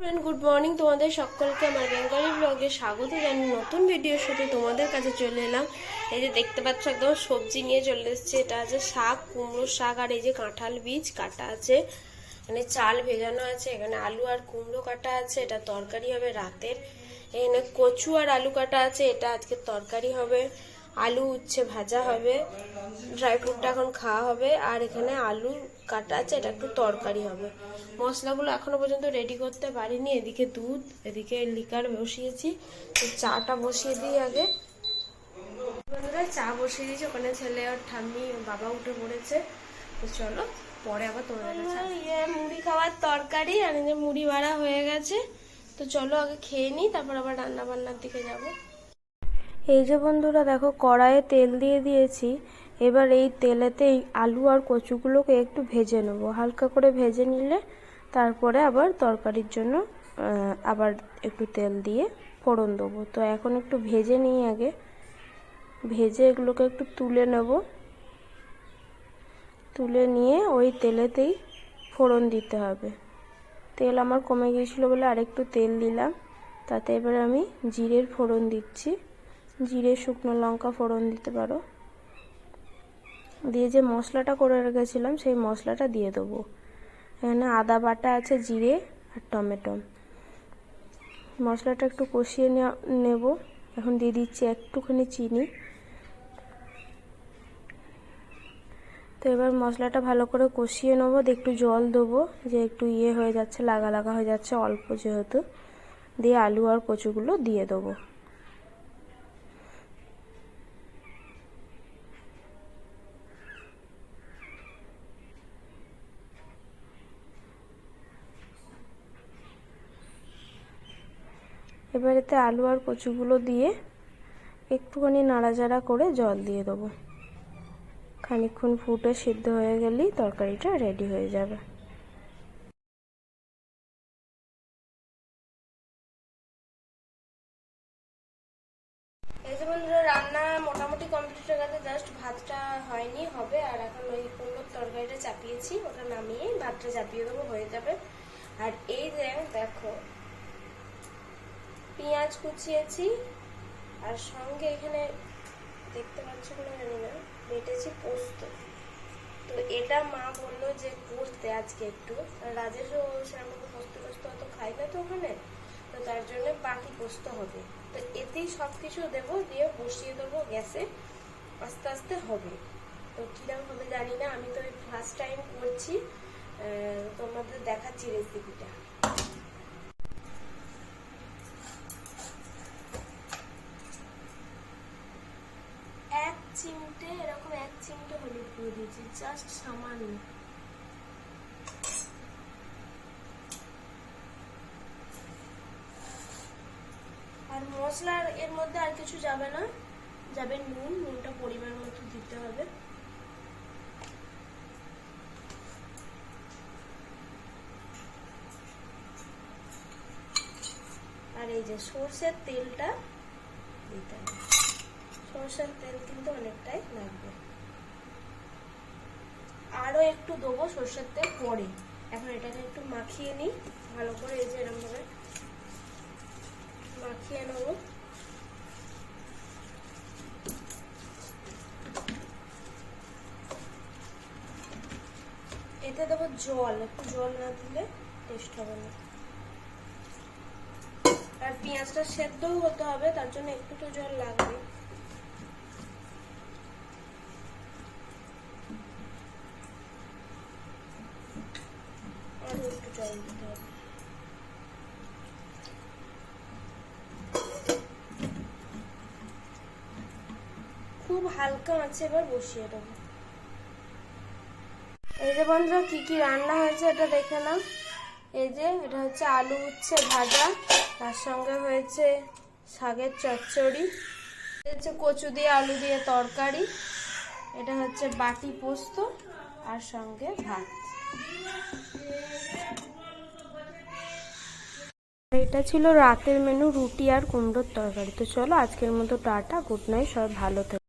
Friend, good morning. তোমাদের সকলকে আমার বেঙ্গলি ব্লগে স্বাগত জানিয়ে নতুন ভিডিওর সাথে তোমাদের কাছে চলে এলাম। এই যে দেখতে পাচ্ছ, একদম সবজি নিয়ে চলে এসেছে। এটা আছে শাক, কুমড়ো শাক, আর এই যে কাঁঠাল বীজ কাটা আছে, এখানে চাল ভেজানো আছে, এখানে আলু আর কুমড়ো কাটা আছে, এটা তরকারি হবে রাতের। এখানে কচু আর আলু কাটা আছে, এটা আজকে তরকারি হবে। আলু উচ্ছে ভাজা হবে, ড্রাই ফ্রুটটা এখন খাওয়া হবে। আর এখানে আলু কাটা আছে, এটা একটু তরকারি হবে। মশলাগুলো এখনো পর্যন্ত রেডি করতে পারিনি। এদিকে দুধ, এদিকে লিকার বসিয়েছি। তো চাটা বসিয়ে দিই আগে। বন্ধুরা, চা বসিয়ে দিয়েছি, ওখানে ছেলে আর ঠাম্মি বাবা উঠে পড়েছে। তো চলো পরে আবার তোমাদের কাছে। মুড়ি খাওয়ার তরকারি আর এই যে মুড়ি ভাড়া হয়ে গেছে। তো চলো আগে খেয়ে নিই, তারপর আবার রান্না বান্নার দিকে যাব। এই যে বন্ধুরা দেখো, কড়াইয়ে তেল দিয়ে দিয়েছি। এবার এই তেলেতে আলু আর কচুগুলোকে একটু ভেজে নেব। হালকা করে ভেজে নিলে তারপরে আবার তরকারির জন্য আবার একটু তেল দিয়ে ফোড়ন দেবো। তো এখন একটু ভেজে নিই আগে, ভেজে এগুলোকে একটু তুলে নেব। তুলে নিয়ে ওই তেলেতেই ফোড়ন দিতে হবে। তেল আমার কমে গিয়েছিলো বলে আরেকটু তেল দিলাম। তাতে এবার আমি জিরের ফোড়ন দিচ্ছি। জিরে, শুকনো লঙ্কা ফোড়ন দিতে পারো। দিয়ে যে মশলাটা করে রেখেছিলাম সেই মশলাটা দিয়ে দেবো। এখানে আদা বাটা আছে, জিরে আর টমেটো। মশলাটা একটু কষিয়ে নেব। এখন দিয়ে দিচ্ছি একটুখানি চিনি। তো এবার মশলাটা ভালো করে কষিয়ে নেব। একটু জল দেবো, যে একটু হয়ে যাচ্ছে, লাগা লাগা হয়ে যাচ্ছে অল্প যেহেতু। দিয়ে আলু আর কচুগুলো দিয়ে দেবো। এবার এতে আলু আর কচুগুলো দিয়ে একটুখানি নাড়াচাড়া করে জল দিয়ে দেবো। খানিকক্ষণ ফুটে সিদ্ধ হয়ে গেলেই তরকারিটা রেডি হয়ে যাবে। এই যে বন্ধুরা, রান্না মোটামুটি কমপ্লিট হয়ে গেছে। জাস্ট ভাতটা হয়নি, হবে। আর এখন ওই কুমড়োর তরকারিটা চাপিয়েছি, ওটা নামিয়ে ভাতটা চাপিয়ে দেবো, হয়ে যাবে। আর এই যে দেখো, পেঁয়াজ কুচিয়েছি, আর সঙ্গে এখানে দেখতে পাচ্ছ কিনা জানি না, বেটেছি পোস্ত। তো এটা মা বললো যে করতে আজকে একটু। রাজেশও সেরকম পোস্ত অত খাই না তো ওখানে, তো তার জন্য বাকি পোস্ত হবে। তো এতেই সব কিছু দেবো, দিয়ে বসিয়ে দেবো গ্যাসে, আস্তে আস্তে হবে। তো কিরকম হবে জানি না, আমি তো ফার্স্ট টাইম করছি, তোমাদের দেখাচ্ছি রেসিপিটা। এক চিমটে হলুদ গুঁড়ো দিয়েছি, জাস্ট সামান্য। আর মশলার এর মধ্যে আর কিছু যাবে না, যাবে নুন। নুনটা পরিমাণ মতো দিতে হবে। আর এই যে সরষের তেলটা দিতে হবে। সরষের তেল কিন্তু অনেকটাই লাগবে। আরো একটু দেবো সরষের তেল পরে। এখন এটাকে একটু মাখিয়ে নিই ভালো করে। এই যে এরকম ভাবে মাখিয়ে নেবো। এতে দেবো জল, একটু জল না দিলে টেস্ট হবে না। আর পেঁয়াজটা সেদ্ধও হতে হবে, তার জন্য একটু তো জল লাগবে। আর একটু জল দিতে হবে। খুব হালকা আছে, এবার বসিয়ে দেবো। এই যে বন্ধুরা, কি কি রান্না হয়েছে এটা দেখে নাও। এই যে এটা হচ্ছে আলু উচ্ছে ভাজা, তার সঙ্গে হয়েছে শাকের চচ্চড়ি, হচ্ছে কচু দিয়ে আলু দিয়ে তরকারি, এটা হচ্ছে বাটি পোস্ত, আর সঙ্গে ভাত। এটা ছিল রাতের মেনু, রুটি আর কুমড়োর তরকারি। তো চলো আজকের মতো টাটা, গুড নাইট, সবাই ভালো থেকো।